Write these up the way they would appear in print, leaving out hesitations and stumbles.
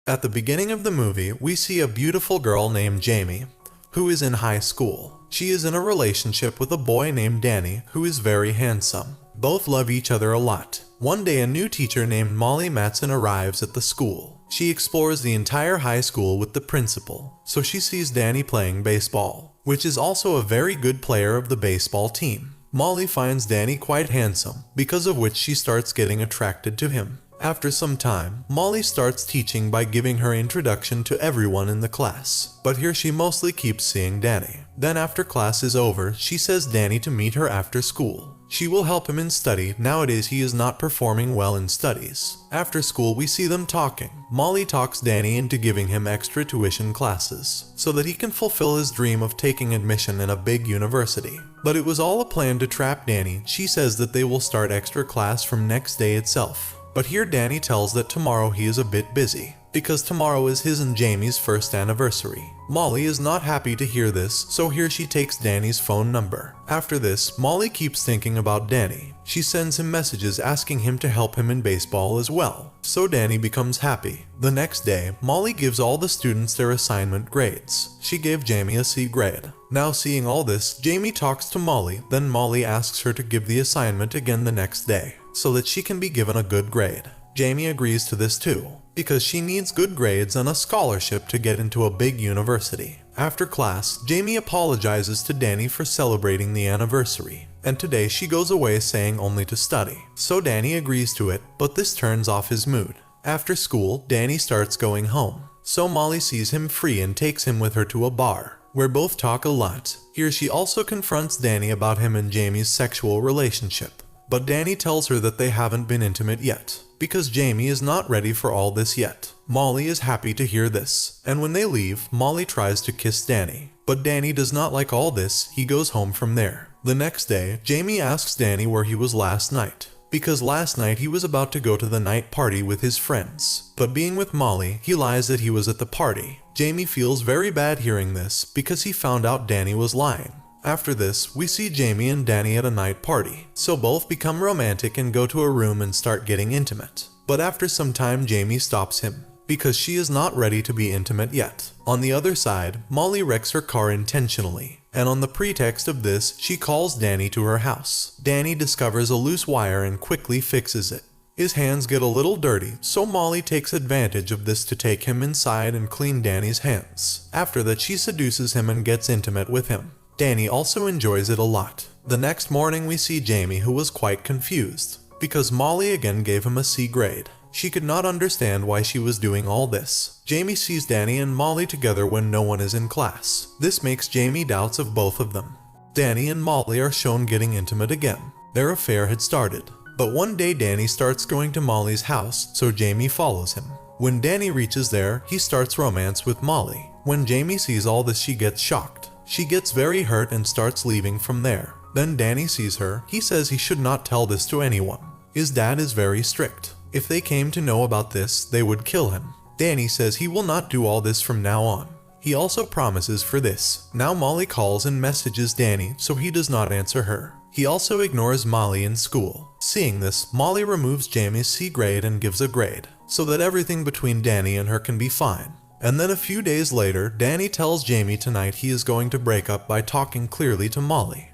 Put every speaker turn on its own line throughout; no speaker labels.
At the beginning of the movie, we see a beautiful girl named Jamie, who is in high school. She is in a relationship with a boy named Danny, who is very handsome. Both love each other a lot. One day, a new teacher named Molly Matson arrives at the school. She explores the entire high school with the principal, so she sees Danny playing baseball, which is also a very good player of the baseball team. Molly finds Danny quite handsome, because of which she starts getting attracted to him. After some time, Molly starts teaching by giving her introduction to everyone in the class, but here she mostly keeps seeing Danny. Then after class is over, she says Danny to meet her after school. She will help him in study. Nowadays he is not performing well in studies. After school we see them talking. Molly talks Danny into giving him extra tuition classes, so that he can fulfill his dream of taking admission in a big university. But it was all a plan to trap Danny. She says that they will start extra class from next day itself. But here Danny tells that tomorrow he is a bit busy, because tomorrow is his and Jamie's first anniversary. Molly is not happy to hear this, so here she takes Danny's phone number. After this, Molly keeps thinking about Danny. She sends him messages asking him to help him in baseball as well, so Danny becomes happy. The next day, Molly gives all the students their assignment grades. She gave Jamie a C grade. Now seeing all this, Jamie talks to Molly, then Molly asks her to give the assignment again the next day, so that she can be given a good grade. Jamie agrees to this too, because she needs good grades and a scholarship to get into a big university. After class, Jamie apologizes to Danny for celebrating the anniversary, and today she goes away saying only to study. So Danny agrees to it, but this turns off his mood. After school, Danny starts going home, so Molly sees him free and takes him with her to a bar, where both talk a lot. Here she also confronts Danny about him and Jamie's sexual relationship, but Danny tells her that they haven't been intimate yet, because Jamie is not ready for all this yet. Molly is happy to hear this, and when they leave, Molly tries to kiss Danny, but Danny does not like all this. He goes home from there. The next day, Jamie asks Danny where he was last night, because last night he was about to go to the night party with his friends, but being with Molly, he lies that he was at the party. Jamie feels very bad hearing this, because he found out Danny was lying. After this, we see Jamie and Danny at a night party, so both become romantic and go to a room and start getting intimate. But after some time, Jamie stops him, because she is not ready to be intimate yet. On the other side, Molly wrecks her car intentionally, and on the pretext of this, she calls Danny to her house. Danny discovers a loose wire and quickly fixes it. His hands get a little dirty, so Molly takes advantage of this to take him inside and clean Danny's hands. After that, she seduces him and gets intimate with him. Danny also enjoys it a lot. The next morning we see Jamie, who was quite confused, because Molly again gave him a C grade. She could not understand why she was doing all this. Jamie sees Danny and Molly together when no one is in class. This makes Jamie doubts of both of them. Danny and Molly are shown getting intimate again. Their affair had started, but one day Danny starts going to Molly's house, so Jamie follows him. When Danny reaches there, he starts romance with Molly. When Jamie sees all this, she gets shocked. She gets very hurt and starts leaving from there. Then Danny sees her. He says he should not tell this to anyone. His dad is very strict. If they came to know about this, they would kill him. Danny says he will not do all this from now on. He also promises for this. Now Molly calls and messages Danny, so he does not answer her. He also ignores Molly in school. Seeing this, Molly removes Jamie's C grade and gives a grade, so that everything between Danny and her can be fine. And then a few days later, Danny tells Jamie tonight he is going to break up by talking clearly to Molly.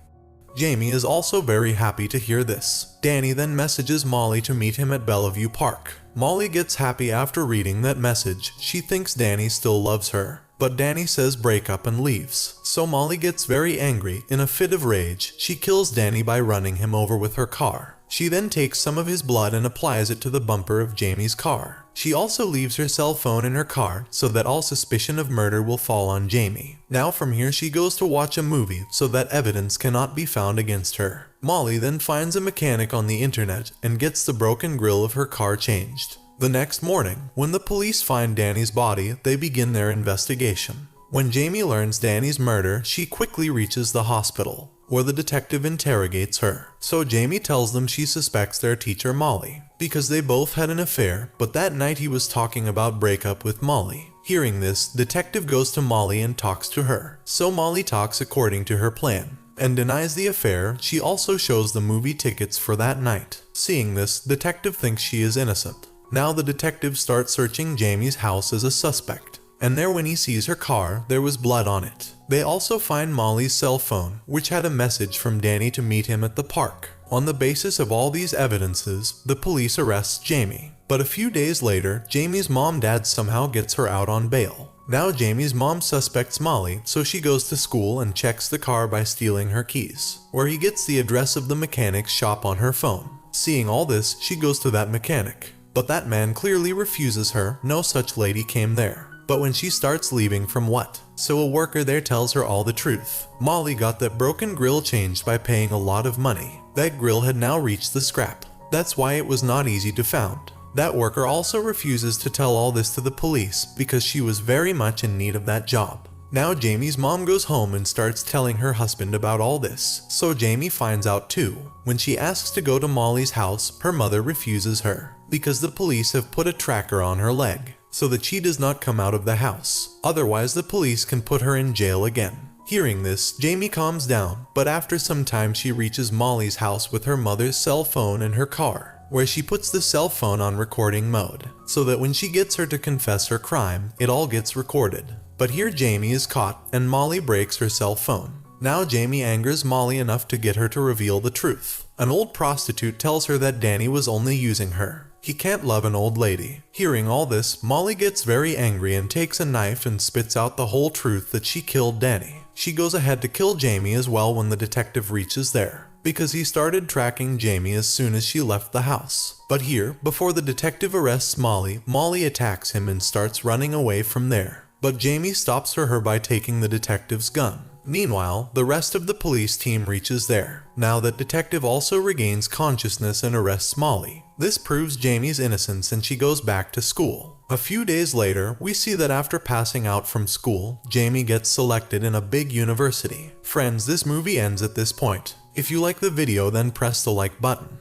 Jamie is also very happy to hear this. Danny then messages Molly to meet him at Bellevue Park. Molly gets happy after reading that message. She thinks Danny still loves her, but Danny says break up and leaves. So Molly gets very angry. In a fit of rage, she kills Danny by running him over with her car. She then takes some of his blood and applies it to the bumper of Jamie's car. She also leaves her cell phone in her car so that all suspicion of murder will fall on Jamie. Now from here she goes to watch a movie so that evidence cannot be found against her. Molly then finds a mechanic on the internet and gets the broken grille of her car changed. The next morning, when the police find Danny's body, they begin their investigation. When Jamie learns Danny's murder, she quickly reaches the hospital, where the detective interrogates her. So Jamie tells them she suspects their teacher Molly, because they both had an affair, but that night he was talking about breakup with Molly. Hearing this, detective goes to Molly and talks to her. So Molly talks according to her plan, and denies the affair. She also shows the movie tickets for that night. Seeing this, detective thinks she is innocent, Now the detectives start searching Jamie's house as a suspect, and there when he sees her car, there was blood on it. They also find Molly's cell phone, which had a message from Danny to meet him at the park. On the basis of all these evidences, the police arrests Jamie. But a few days later, Jamie's dad somehow gets her out on bail. Now Jamie's mom suspects Molly, so she goes to school and checks the car by stealing her keys, where he gets the address of the mechanic's shop on her phone. Seeing all this, she goes to that mechanic. But that man clearly refuses her, no such lady came there. But when she starts leaving from what? So a worker there tells her all the truth. Molly got that broken grill changed by paying a lot of money. That grill had now reached the scrap. That's why it was not easy to found. That worker also refuses to tell all this to the police because she was very much in need of that job. Now Jamie's mom goes home and starts telling her husband about all this, so Jamie finds out too. When she asks to go to Molly's house, her mother refuses her because the police have put a tracker on her leg so that she does not come out of the house. Otherwise the police can put her in jail again. Hearing this, Jamie calms down, but after some time she reaches Molly's house with her mother's cell phone in her car, where she puts the cell phone on recording mode, so that when she gets her to confess her crime, it all gets recorded. But here Jamie is caught, and Molly breaks her cell phone. Now Jamie angers Molly enough to get her to reveal the truth. An old prostitute tells her that Danny was only using her. He can't love an old lady. Hearing all this, Molly gets very angry and takes a knife and spits out the whole truth that she killed Danny. She goes ahead to kill Jamie as well when the detective reaches there, because he started tracking Jamie as soon as she left the house. But here, before the detective arrests Molly, Molly attacks him and starts running away from there. But Jamie stops her by taking the detective's gun. Meanwhile, the rest of the police team reaches there. Now that detective also regains consciousness and arrests Molly. This proves Jamie's innocence and she goes back to school. A few days later, we see that after passing out from school, Jamie gets selected in a big university. Friends, this movie ends at this point. If you like the video, then press the like button.